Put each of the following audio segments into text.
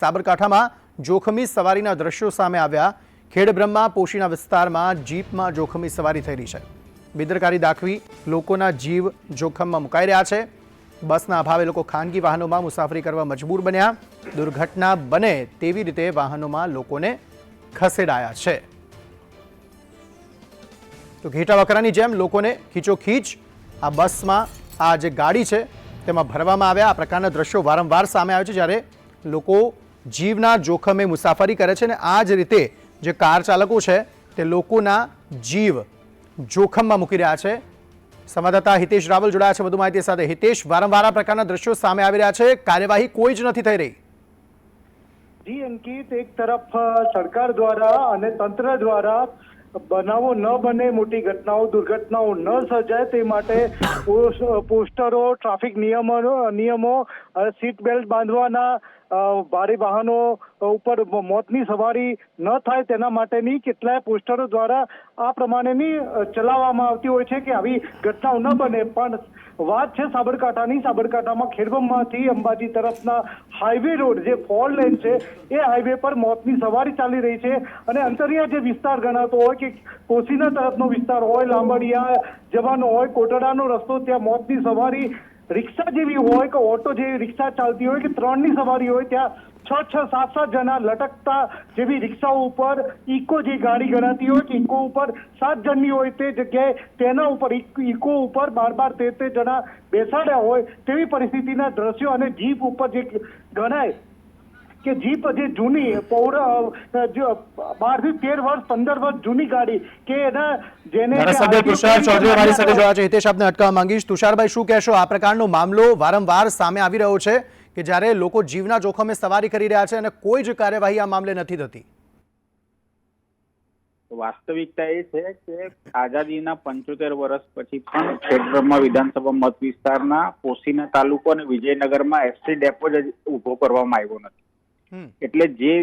સાબરકાંઠામાં જોખમી સવારીના દ્રશ્યો સામે આવ્યા। ખેડબ્રહ્મા પોશીના વિસ્તારમાં જીપમાં જોખમી સવારી થઈ રહી છે। બેદરકારી દાખવી લોકોના જીવ જોખમમાં મુકાઈ રહ્યા છે। બસના અભાવે લોકો ખાનગી વાહનોમાં મુસાફરી કરવા મજબૂર બન્યા। દુર્ઘટના બને તેવી રીતે વાહનોમાં લોકોને ખસેડાયા છે। તો ઘેટા વકરાની જેમ લોકોને ખીચોખીચ આ બસમાં આ જે ગાડી છે તેમાં ભરવામાં આવ્યા। આ પ્રકારના દ્રશ્યો વારંવાર સામે આવે છે જ્યારે લોકો જીવના જોખમે મુસાફરી કરે છે અને આ જ રીતે જે કાર ચાલકો છે તે લોકોના જીવ જોખમમાં મૂકી રહ્યા છે। સંવાદદાતા હિતેશ રાવલ જોડાયા છે વધુ માહિતી સાથે। હિતેશ, વારંવાર આ પ્રકારના દ્રશ્યો સામે આવી રહ્યા છે, કાર્યવાહી કોઈ જ નથી થઈ રહી। જી અંકિત, એક તરફ સરકાર દ્વારા અને તંત્ર દ્વારા બનાવો ન બને, મોટી ઘટનાઓ દુર્ઘટનાઓ ન સર્જાય તે માટે પોસ્ટરો, ટ્રાફિક નિયમો, સીટ બેલ્ટ બાંધવાના, ભારે વાહનો ઉપર મોતની સવારી ન થાય તેના માટેની કેટલાય પોસ્ટરો દ્વારા આ પ્રમાણેની ચલાવવામાં આવતી હોય છે કે આવી ઘટનાઓ ન બને। પણ વાત છે સાબરકાંઠાની। સાબરકાંઠામાં ખેડબ્રહ્માથી અંબાજી તરફના હાઈવે રોડ જે 4 લેન છે એ હાઈવે પર મોતની સવારી ચાલી રહી છે અને અંતરિયા જે વિસ્તાર ગણાતો હોય કે પોશીના તરફનો વિસ્તાર હોય, લાંબડિયા જવાનો હોય, કોટડાનો રસ્તો, ત્યાં મોતની સવારી રિક્ષા જેવી હોય કે ઓટો જેવી રિક્ષા ચાલતી હોય કે 3ની સવારી હોય, ત્યાં 6, 7 જણા લટકતા જેવી રિક્ષાઓ ઉપર, ઇકો જે ગાડી ગણાતી હોય કે ઇકો ઉપર 7 જણની હોય તે જગ્યાએ તેના ઉપર ઇકો ઉપર 12, 13 જણા બેસાડ્યા હોય તેવી પરિસ્થિતિના દ્રશ્યો અને જીપ ઉપર જે ગણાય કે જીપ જે જૂની 12 થી 13 વર્ષ 15 વર્ષ જૂની ગાડી કે એના જેને ધારાસભ્ય તુષાર ચૌધરી અમારી સાથે જોડાયા છે। હિતેશ, આપને અટકાવવા માંગીશ। તુષારભાઈ, શું કહેશો? આ પ્રકારનો મામલો વારંવાર સામે આવી રહ્યો છે કે જ્યારે લોકો જીવના જોખમે સવારી કરી રહ્યા છે અને કોઈ જ કાર્યવાહી આ મામલે નથી થતી। વાસ્તવિકતા એ છે કે આઝાદીના 75 વર્ષ પછી પણ ખેડબ્રહ્મા વિધાનસભા મત વિસ્તારના પોશીના તાલુકો અને વિજયનગરમાં એસટી ડેપો જ ઉભો કરવામાં આવ્યો નથી। એટલે જે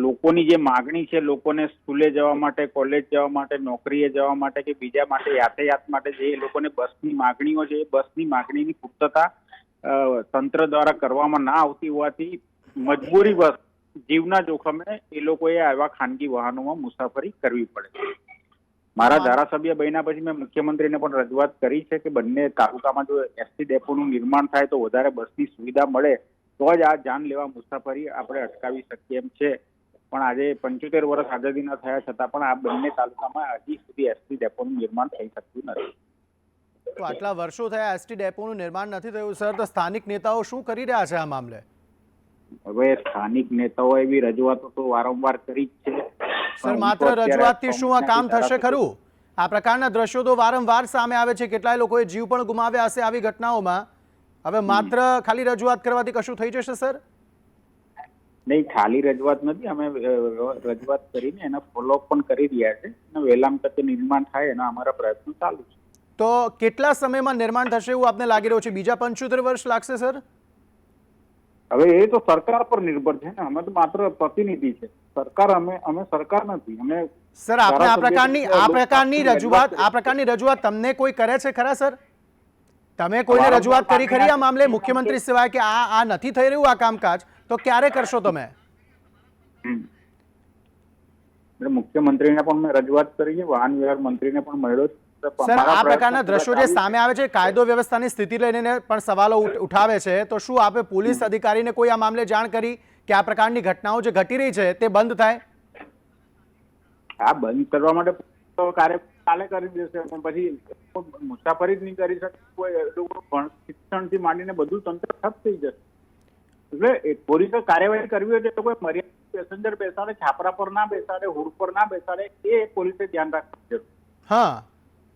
લોકોની જે માગણી છે, લોકોને સ્કૂલે જવા માટે, કોલેજ જવા માટે, નોકરીએ જવા માટે કે બીજા માટે યાતાયાત માટે જે લોકોને બસની માગણીઓ છે એ બસની માગણીની પૂર્તતા તંત્ર દ્વારા કરવામાં ના આવતી હોવાથી મજબૂરી બસ જીવના જોખમે એ લોકોએ આવા ખાનગી વાહનોમાં મુસાફરી કરવી પડે। મારા ધારાસભ્ય બન્યા પછી મેં મુખ્યમંત્રીને પણ રજૂઆત કરી છે કે બંને તાલુકામાં જો એસટી ડેપોનું નિર્માણ થાય તો વધારે બસની સુવિધા મળે તો જ આ જાન લેવા મુસાફરી આપણે અટકાવી શકીએ એમ છે। પણ આજે 75 વર્ષ આઝાદીના થયા છતાં પણ આ બંને તાલુકામાં હજી સુધી એસટી ડેપોનું નિર્માણ થઈ શકતું નથી। તો આટલા વર્ષો થયા એસટી ડેપોનું નિર્માણ નથી થયું સર, તો સ્થાનિક નેતાઓ શું કરી રહ્યા છે આ મામલે? હવે સ્થાનિક નેતાઓ એવી રજૂઆતો તો વારંવાર કરી જ છે સર, માત્ર રજૂઆતથી શું આ કામ થશે ખરું? આ પ્રકારના દ્રશ્યો તો વારંવાર સામે આવે છે, કેટલાય લોકોએ જીવ પણ ગુમાવ્યા હશે આવી ઘટનાઓમાં। હવે માત્ર ખાલી રજૂઆત કરવાથી કશું થઈ જશે સર? નહીં, ખાલી રજૂઆત નથી, અમે રજૂઆત કરીને એના ફોલોઅપ પણ કરી રહ્યા છે અને વહેલામ તકે નિર્માણ થાય એના અમારા પ્રયત્નો ચાલુ છે। તો કેટલા સમયમાં નિર્માણ થશે એવું આપને લાગી રહ્યું છે? બીજા 75 વર્ષ લાગશે સર? હવે એ તો સરકાર પર નિર્ભર છે ને, અમે તો માત્ર પ્રતિનિધિ છે, સરકાર અમે સરકાર નથી। અમે સર, આપને આ પ્રકારની રજૂઆત તમને કોઈ કરે છે ખરા સર? તમે કોઈને રજૂઆત કરી ખરી આ મામલે મુખ્યમંત્રી સિવાય કે આ નથી થઈ રહ્યું આ કામકાજ, તો ક્યારે કરશો તમે? મુખ્યમંત્રીને પણ મેં રજૂઆત કરી છે, વાહન વ્યવહાર મંત્રીને પણ મળ્યો છે। સર, આ પ્રકારના દ્રશ્યો જે સામે આવે છે કાયદો વ્યવસ્થાની સ્થિતિ લઈને પણ સવાલો ઉઠાવે છે, તો શું આપે પોલીસ અધિકારીને કોઈ આ મામલે જાણ કરી કે આ પ્રકારની ઘટનાઓ જે ઘટી રહી છે તે બંધ થાય? આ બંધ કરવા માટે કાર્ય કાલે કરી દેશે, પણ પછી મુસાફરી જ નહીં કરી શકે, શિક્ષણથી માંડીને બધું તંત્ર ઠપ થઈ જશે। એટલે પોલીસે કાર્યવાહી કરવી હોય તો કોઈ મર્યાદિત પેસેન્જર બેસાડે, છાપરા પર ના બેસાડે, હુડ પર ના બેસાડે, એ પોલીસે ધ્યાન રાખવું જરૂર। હા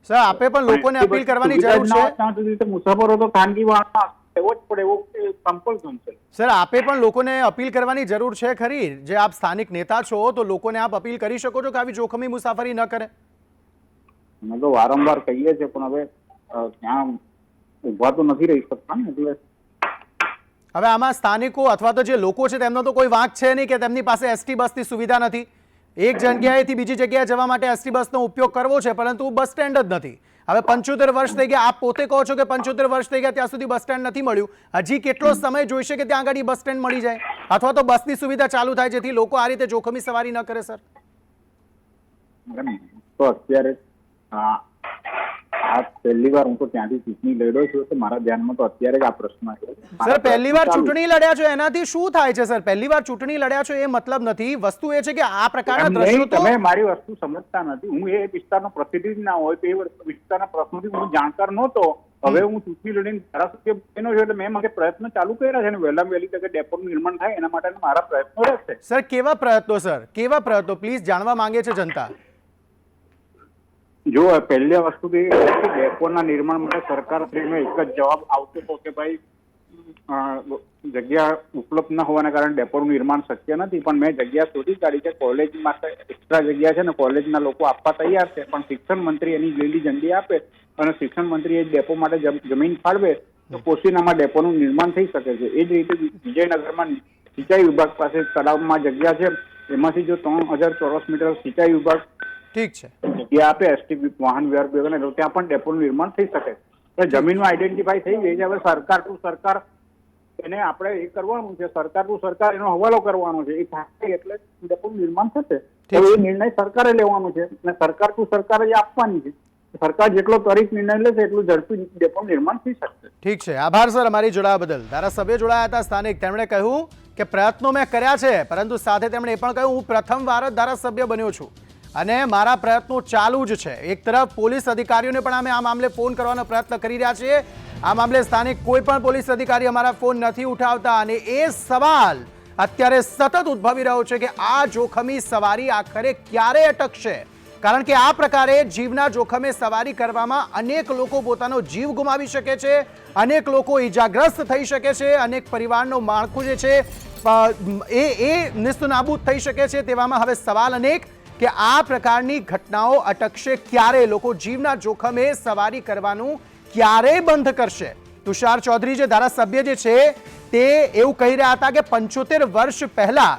સર, આપે પણ લોકોને અપીલ કરવાની જરૂર છે ત્યાં સુધી મુસાફરો તો ખાનગી વાહનમાં એવો જ પડે, એવો કમ્પલસન છે। સર, આપે પણ લોકોને અપીલ કરવાની જરૂર છે ખરી? જે આપ સ્થાનિક નેતા છો તો લોકોને આપ અપીલ કરી શકો છો કે આવી જોખમી મુસાફરી ન કરે? અમે તો વારંવાર કહીએ છીએ પણ હવે ત્યાં ઉભા તો નથી રહી શકતા ને, એટલે હવે આમાં સ્થાનિકો અથવા તો જે લોકો છે તેમનો તો કોઈ વાંક છે નહીં કે તેમની પાસે એસટી બસની સુવિધા નથી। એક જગ્યાએથી બીજી જગ્યાએ જવા માટે એસટી બસનો ઉપયોગ કરવો છે, પરંતુ બસ સ્ટેન્ડ જ નથી. હવે 75 વર્ષ થઈ ગયા, આપ પોતે કહો છો કે 75 વર્ષ થઈ ગયા ત્યાં સુધી બસ સ્ટેન્ડ નથી મળ્યું. હજી કેટલો સમય જોઈશે કે ત્યાં આગળ બસ સ્ટેન્ડ મળી જાય, અથવા તો બસની સુવિધા ચાલુ થાય જેથી લોકો આ રીતે જોખમી સવારી ન કરે? સર, તો અત્યારે આ પહેલી વાર હું તો ત્યાંથી ચૂંટણી લડ્યો છું, તો મારા ધ્યાનમાં તો અત્યારે જ આ પ્રશ્ન છે. સર, પહેલી વાર ચૂંટણી લડ્યા છો એનાથી શું થાય છે? સર, પહેલી વાર ચૂંટણી લડ્યા છો એ મતલબ નથી. વસ્તુ એ છે કે આ પ્રકારના દ્રશ્યો તો તમે મારી વસ્તુ સમજતા નથી. હું એ વિસ્તારનો પ્રતિનિધિ ના હોય તો એ વિસ્તારના પ્રશ્નોથી હું જાણકાર નહોતો. હવે હું ચૂંટણી લડીને ધારાસભ્ય બન્યો છું એટલે મેં મારે પ્રયત્ન ચાલુ કર્યા છે અને વહેલામાં વહેલી તકે ડેપોનું નિર્માણ થાય એના માટે મારા પ્રયત્નો રહેશે. સર, કેવા પ્રયત્નો? સર, કેવા પ્રયત્નો પ્લીઝ જાણવા માંગે છે જનતા. જો પહેલી વસ્તુ તો એ કે ડેપોના નિર્માણ માટે સરકાર શ્રીનો એક જ જવાબ આવતો હતો કે ભાઈ જગ્યા ઉપલબ્ધ ન હોવાના કારણે ડેપોનું નિર્માણ શક્ય નથી. પણ મેં જગ્યા શોધી કાઢી છે. કોલેજ માટે એક્સ્ટ્રા જગ્યા છે ને કોલેજના લોકો આપવા તૈયાર છે, પણ શિક્ષણ મંત્રી એની લીલી ઝંડી આપે અને શિક્ષણ મંત્રી એ ડેપો માટે જમીન ફાળવે તો કોશીનામાં ડેપોનું નિર્માણ થઈ શકે છે. એ જ રીતે વિજયનગરમાં સિંચાઈ વિભાગ પાસે તળાવમાં જગ્યા છે, એમાંથી જો 3000 ચોરસ મીટર સિંચાઈ વિભાગ ઠીક છે જગ્યા આપે એસટી વાહન વ્યવહાર વિભાગને તો ત્યાં પણ ડેપોનું નિર્માણ થઈ શકે. તો જમીનો આઈડેન્ટિફાઈ થઈ ગઈ છે. હવે સરકાર ટુ સરકાર એને આપણે એ કરવાનું છે, સરકાર ટુ સરકાર એનો હવાલો કરવાનો છે. એ થાય એટલે ડેપોનું નિર્માણ થશે. તો એ નિર્ણય સરકારે લેવાનો છે અને સરકાર ટુ સરકાર જ આપવાની છે. સરકાર જેટલો ત્વરિત નિર્ણય લેશે એટલું ઝડપી ડેપોનું નિર્માણ થઈ શકશે. ઠીક છે, આભાર સર અમારી જોડાવા બદલ. ધારાસભ્ય જોડાયા હતા સ્થાનિક. તેમણે કહ્યું કે પ્રયત્નો મેં કર્યા છે, પરંતુ સાથે તેમણે એ પણ કહ્યું હું પ્રથમવાર જ ધારાસભ્ય બન્યો છું અને મારા પ્રયત્નો ચાલુ જ છે. એક તરફ પોલીસ અધિકારીઓને પણ અમે આ મામલે ફોન કરવાનો પ્રયત્ન કરી રહ્યા છીએ. આ મામલે સ્થાનિક કોઈ પણ પોલીસ અધિકારી અમારા ફોન નથી ઉઠાવતા અને એ સવાલ અત્યારે સતત ઉદ્ભવી રહ્યો છે કે આ જોખમી સવારી આખરે ક્યારે અટકશે? કારણ કે આ પ્રકારે જીવના જોખમે સવારી કરવામાં અનેક લોકો પોતાનો જીવ ગુમાવી શકે છે, અનેક લોકો ઈજાગ્રસ્ત થઈ શકે છે, અનેક પરિવારનો માળખું જે છે એ નિસ્તનાબૂદ થઈ શકે છે. તેવામાં હવે સવાલ અનેક કે આ પ્રકારની ઘટનાઓ અટકશે ક્યારે? લોકો જીવના જોખમે સવારી કરવાનું ક્યારે બંધ કરશે? તુષાર ચૌધરી જે ધારાસભ્ય જે છે તે એવું કહી રહ્યા હતા કે 75 વર્ષ પહેલા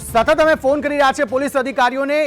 સતત અમે ફોન કરી રહ્યા છે પોલીસ અધિકારીઓને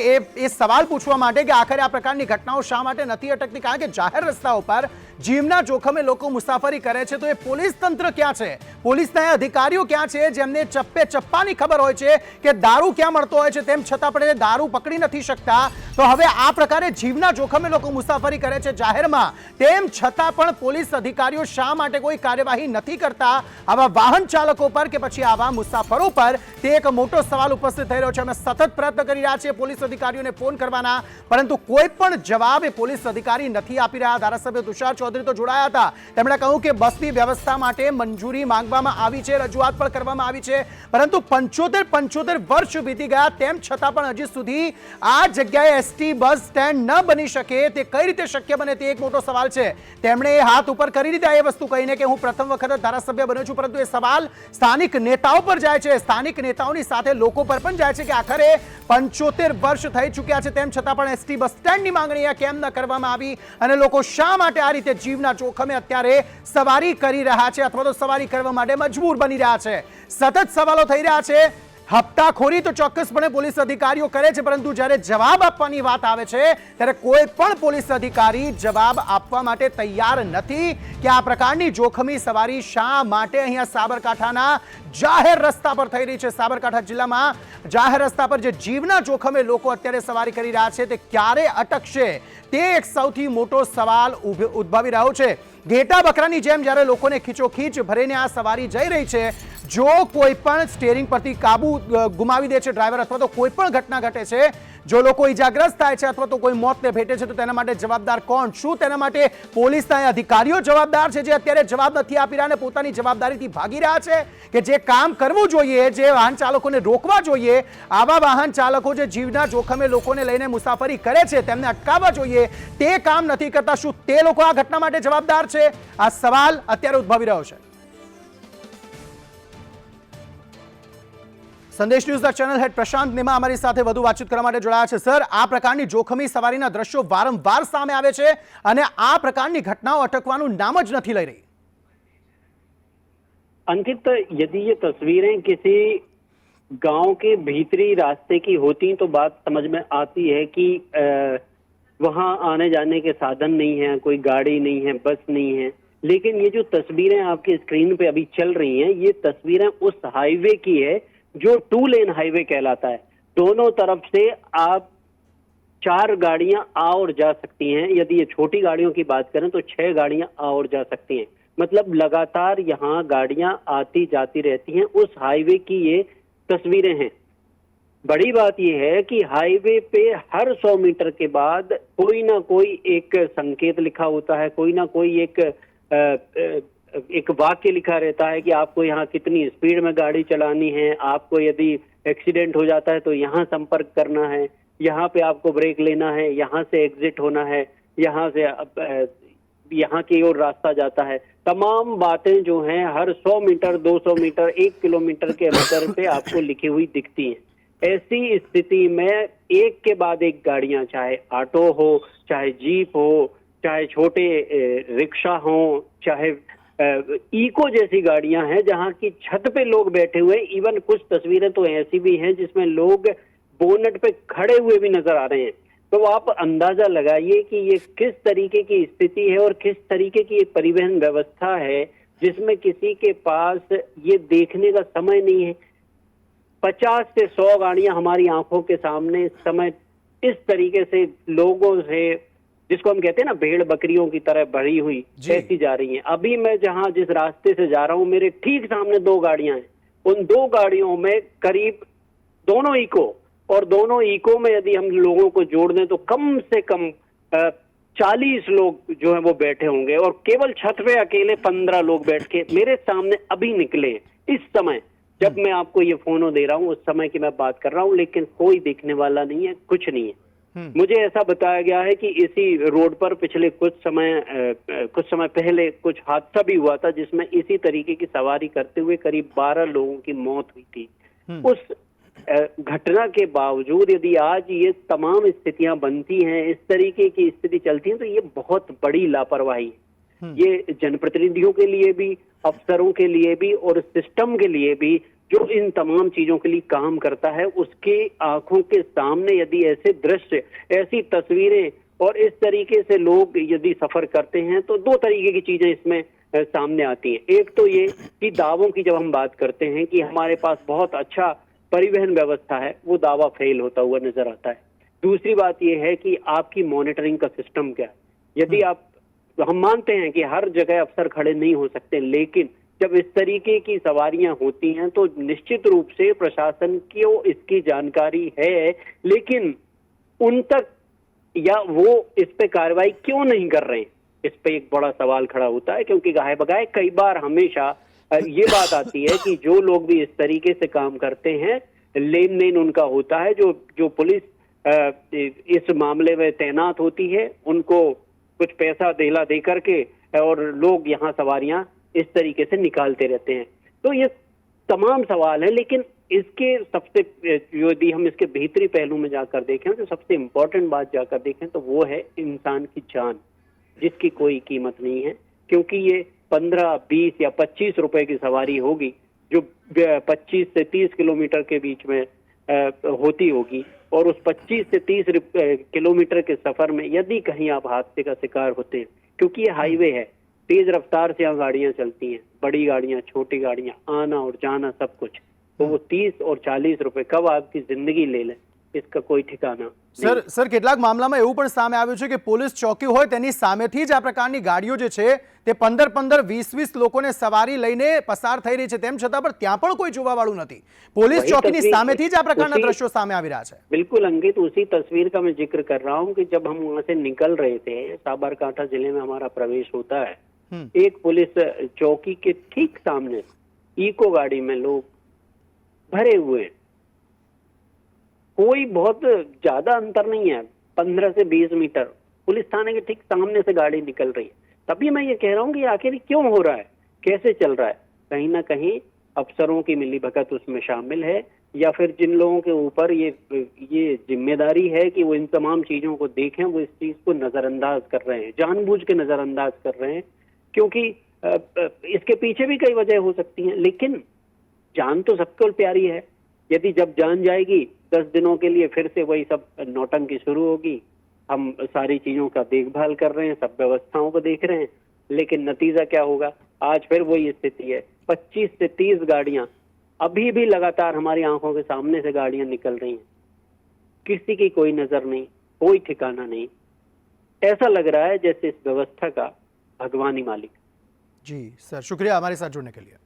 એ સવાલ પૂછવા માટે કે આખરે આ પ્રકારની ઘટનાઓ શા માટે નથી અટકતી. કારણ કે જાહેર રસ્તાઓ પર જીવના જોખમે લોકો મુસાફરી કરે છે તો એ પોલીસ તંત્ર ક્યાં છે? પોલીસના અધિકારીઓ ક્યાં છે જેમને ચપ્પે ચપ્પાની ખબર હોય છે કે દારૂ ક્યાં મળતો હોય છે, તેમ છતાં પણ દારૂ પકડી નથી શકતા? તો હવે આ પ્રકારે જીવના જોખમે લોકો મુસાફરી કરે છે જાહેરમાં, તેમ છતાં પણ પોલીસ અધિકારીઓ શા માટે કોઈ કાર્યવાહી નથી કરતા આવા વાહન ચાલકો પર કે પછી આવા મુસાફરો પર? તે એક મોટો સવાલ ઉપસ્થિત થઈ રહ્યો છે. અમે સતત પ્રયત્ન કરી રહ્યા છીએ પોલીસ અધિકારીઓને ફોન કરવાના, પરંતુ કોઈ પણ જવાબ એ પોલીસ અધિકારી નથી આપી રહ્યા. ધારાસભ્ય તુષાર ચૌધરી તો જોડાયા હતા. તેમણે કહ્યું કે બસની વ્યવસ્થા માટે મંજૂરી માંગવામાં આવી છે, રજૂઆત પણ કરવામાં આવી છે, પરંતુ 75 વર્ષ વીતી ગયા તેમ છતાં પણ હજી સુધી આ જગ્યાએ એસટી બસ સ્ટેન્ડ ન બની શકે. તે કઈ રીતે શક્ય બને તે એક મોટો સવાલ છે. તેમણે હાથ ઉપર કરી દીધા એ વસ્તુ કહીને કે હું પ્રથમ વખત ધારાસભ્ય બન્યો છું, પરંતુ એ સવાલ સ્થાનિક નેતાઓ પર જાય છે, સ્થાનિક નેતાઓની સાથે લોકો પર પણ જાય છે કે આખરે 75 વર્ષ થઈ ચૂક્યા છે તેમ છતાં પણ એસટી બસ સ્ટેન્ડની માંગણી કેમ ન કરવામાં આવી અને લોકો શા માટે આ રીતે જીવના જોખમે અત્યારે સવારી કરી રહ્યા છે અથવા તો સવારી કરવા માટે મજબૂર બની રહ્યા છે? સતત સવાલો થઈ રહ્યા છે. હપ્તાખોરી તો ચોક્કસપણે પોલીસ અધિકારીઓ કરે છે, પરંતુ જ્યારે જવાબ આપવાની વાત આવે છે ત્યારે કોઈ પણ પોલીસ અધિકારી જવાબ આપવા માટે તૈયાર નથી કે આ પ્રકારની જોખમી સવારી શા માટે અહીંયા સાબરકાંઠાના જાહેર રસ્તા પર થઈ રહી છે. સાબરકાંઠા જિલ્લામાં જાહેર રસ્તા પર જે જીવના જોખમે લોકો અત્યારે સવારી કરી રહ્યા છે તે ક્યારે અટકશે? તે એક સૌથી મોટો સવાલ ઉદ્ભવી રહ્યો છે. ઘેટા બકરાની જેમ જ્યારે લોકોને ખીચોખીચ ભરીને આ સવારી જઈ રહી છે, જો કોઈ પણ સ્ટીયરિંગ પરથી કાબુ ગુમાવી દે છે ડ્રાઈવર અથવા તો કોઈ પણ ઘટના ઘટે છે, જો લોકો ઈજાગ્રસ્ત થાય છે અથવા તો કોઈ મોતને ભેટે છે, તો તેના માટે જવાબદાર કોણ? શું તેના માટે પોલીસના અધિકારીઓ જવાબદાર છે જે અત્યારે જવાબ નથી આપી રહ્યા અને પોતાની જવાબદારીથી ભાગી રહ્યા છે? કે જે કામ કરવું જોઈએ, જે વાહન ચાલકોને રોકવા જોઈએ, આવા વાહન ચાલકો જે જીવના જોખમે લોકોને લઈને મુસાફરી કરે છે તેમને અટકાવવા જોઈએ, તે કામ નથી કરતા. શું તે લોકો આ ઘટના માટે જવાબદાર છે? આ સવાલ અત્યારે ઉદ્ભવી રહ્યો છે. સંદેશ ન્યૂઝના ચેનલ હેડ પ્રશાંત નેમા અમારી સાથે વધુ વાતચીત કરવા માટે જોડાયા છે. સર, આ પ્રકારની જોખમી સવારીના દ્રશ્યો વારંવાર સામે આવે છે અને આ પ્રકારની ઘટનાઓ અટકવાનું નામ જ નથી લઈ રહી. अंकित, यदि ये तस्वीरें किसी गांव के भीतरी रास्ते की होती तो बात समझ में आती है कि वहां आने जाने के साधन नहीं है, कोई गाड़ी नहीं है, बस नहीं है। लेकिन ये जो तस्वीरें आपकी स्क्रीन पे अभी चल रही हैं, ये तस्वीरें उस हाईवे की है जो 2 लेन हाईवे कहलाता है। दोनों तरफ से आप 4 गाड़ियां आ और जा सकती हैं। यदि ये छोटी गाड़ियों की बात करें तो 6 गाड़ियां आ और जा सकती हैं। मतलब लगातार यहाँ गाड़ियां आती जाती रहती हैं। उस हाईवे की ये तस्वीरें हैं। बड़ी बात यह है कि हाईवे पे हर 100 मीटर के बाद कोई ना कोई एक संकेत लिखा होता है, कोई ना कोई एक वाक्य लिखा रहता है कि आपको यहाँ कितनी स्पीड में गाड़ी चलानी है, आपको यदि एक्सीडेंट हो जाता है तो यहाँ संपर्क करना है, यहाँ पे आपको ब्रेक लेना है, यहाँ से एग्जिट होना है, यहाँ से यहाँ की ओर रास्ता जाता है। तमाम बातें जो हैं हर 100 मीटर, 200 मीटर, 1 किलोमीटर के अंतर पे आपको लिखी हुई दिखती हैं। ऐसी स्थिति में एक के बाद एक गाड़ियां, चाहे ऑटो हो, चाहे जीप हो, चाहे छोटे रिक्शा हो, चाहे इको जैसी गाड़ियां हैं जहां की छत पे लोग बैठे हुए। इवन कुछ तस्वीरें तो ऐसी भी हैं जिसमें लोग बोनट पे खड़े हुए भी नजर आ रहे हैं। तो आप अंदाजा लगाइए कि ये किस तरीके की स्थिति है और किस तरीके की एक परिवहन व्यवस्था है जिसमें किसी के पास ये देखने का समय नहीं है। 50 से 100 गाड़ियां हमारी आंखों के सामने इस समय इस तरीके से लोगों से, जिसको हम कहते हैं ना भेड़ बकरियों की तरह भरी हुई, ऐसी जा रही हैं। अभी मैं जिस रास्ते से जा रहा हूं, मेरे ठीक सामने 2 गाड़ियां हैं। उन 2 गाड़ियों में करीब, दोनों इको, और दोनों इको में यदि हम लोगों को जोड़ दें तो कम से कम 40 लोग जो है वो बैठे होंगे, और केवल छत पे अकेले 15 लोग बैठ के मेरे सामने अभी निकले। इस समय जब मैं आपको ये फोनो दे रहा हूँ उस समय की मैं बात कर रहा हूँ, लेकिन कोई देखने वाला नहीं है, कुछ नहीं है। मुझे ऐसा बताया गया है कि इसी रोड पर पिछले कुछ समय पहले कुछ हादसा भी हुआ था जिसमें इसी तरीके की सवारी करते हुए करीब 12 लोगों की मौत हुई थी। उस घटना के बावजूद यदि आज ये तमाम स्थितियां बनती हैं, इस तरीके की स्थिति चलती है, तो ये बहुत बड़ी लापरवाही है। ये जनप्रतिनिधियों के लिए भी, अफसरों के लिए भी और सिस्टम के लिए भी जो इन तमाम चीजों के लिए काम करता है, उसके आंखों के सामने यदि ऐसे दृश्य, ऐसी तस्वीरें और इस तरीके से लोग यदि सफर करते हैं तो 2 तरीके की चीजें इसमें सामने आती हैं। एक तो ये कि दावों की जब हम बात करते हैं कि हमारे पास बहुत अच्छा परिवहन व्यवस्था है, वो दावा फेल होता हुआ नजर आता है। दूसरी बात यह है कि आपकी मॉनिटरिंग का सिस्टम क्या है। यदि हम मानते हैं कि हर जगह अफसर खड़े नहीं हो सकते, लेकिन जब इस तरीके की सवारियां होती हैं तो निश्चित रूप से प्रशासन को इसकी जानकारी है, लेकिन उन तक या वो इस पे कार्रवाई क्यों नहीं कर रहे हैं, इस पे एक बड़ा सवाल खड़ा होता है। क्योंकि गाहे बगाए कई बार हमेशा ये बात आती है कि जो लोग भी इस तरीके से काम करते हैं, लेन देन उनका होता है, जो पुलिस इस मामले में तैनात होती है, उनको कुछ पैसा धेला दे करके और लोग यहाँ सवारियां इस तरीके से निकालते रहते हैं। तो ये तमाम सवाल है, लेकिन इसके सबसे, यदि हम इसके भीतरी पहलू में जाकर देखें तो सबसे इम्पोर्टेंट बात जाकर देखें तो वो है इंसान की जान, जिसकी कोई कीमत नहीं है। क्योंकि ये 15, 20 या 25 रुपए की सवारी होगी जो 25 से 30 किलोमीटर के बीच में होती होगी, और उस 25 से 30 किलोमीटर के सफर में यदि कहीं आप हादसे का शिकार होते हैं, क्योंकि ये हाईवे है, तेज रफ्तार से यहाँ गाड़ियां चलती हैं, बड़ी गाड़ियां, छोटी गाड़ियां, आना और जाना सब कुछ, तो वो 30 और 40 रुपए कब आपकी जिंदगी ले लें, इसका કોઈ ઠેકાના સર કેટલાક મામલામાં એવું પણ સામે આવ્યું છે કે પોલીસ ચોકી હોય તેની સામેથી જ આ પ્રકારની ગાડીઓ જે છે તે 15-15, 20-20 લોકોને સવારી લઈને પસાર થઈ રહી છે, તેમ છતાં પણ ત્યાં પણ કોઈ જોવાવાળું નથી। પોલીસ ચોકીની સામેથી જ આ પ્રકારના દ્રશ્યો સામે આવી રહ્યા છે। बिल्कुल अंकित, उसी तस्वीर का मैं जिक्र कर रहा हूँ कि जब हम वहां से निकल रहे थे, साबरकांठा जिले में हमारा प्रवेश होता है, एक पुलिस चौकी के ठीक सामने इको गाड़ी में लोग भरे हुए हैं। कोई बहुत ज्यादा अंतर नहीं है, 15 से 20 मीटर, पुलिस थाने के ठीक सामने से गाड़ी निकल रही है। तभी मैं ये कह रहा हूँ कि आखिर क्यों हो रहा है, कैसे चल रहा है। कहीं ना कहीं अफसरों की मिलीभगत उसमें शामिल है, या फिर जिन लोगों के ऊपर ये जिम्मेदारी है कि वो इन तमाम चीजों को देखें, वो इस चीज को नजरअंदाज कर रहे हैं, जानबूझ के नजरअंदाज कर रहे हैं। क्योंकि इसके पीछे भी कई वजह हो सकती हैं, लेकिन जान तो सबको प्यारी है। यदि जब जान जाएगी 10 दिनों के लिए फिर से वही सब नौटंकी शुरू होगी। हम सारी चीजों का देखभाल कर रहे हैं, सब व्यवस्थाओं को देख रहे हैं, लेकिन नतीजा क्या होगा? आज फिर वही स्थिति है। 25 से 30 गाड़ियां अभी भी लगातार हमारी आंखों के सामने से गाड़ियां निकल रही हैं, किसी की कोई नजर नहीं, कोई ठिकाना नहीं। ऐसा लग रहा है जैसे इस व्यवस्था का भगवान ही मालिक। जी सर, शुक्रिया हमारे साथ जुड़ने के लिए।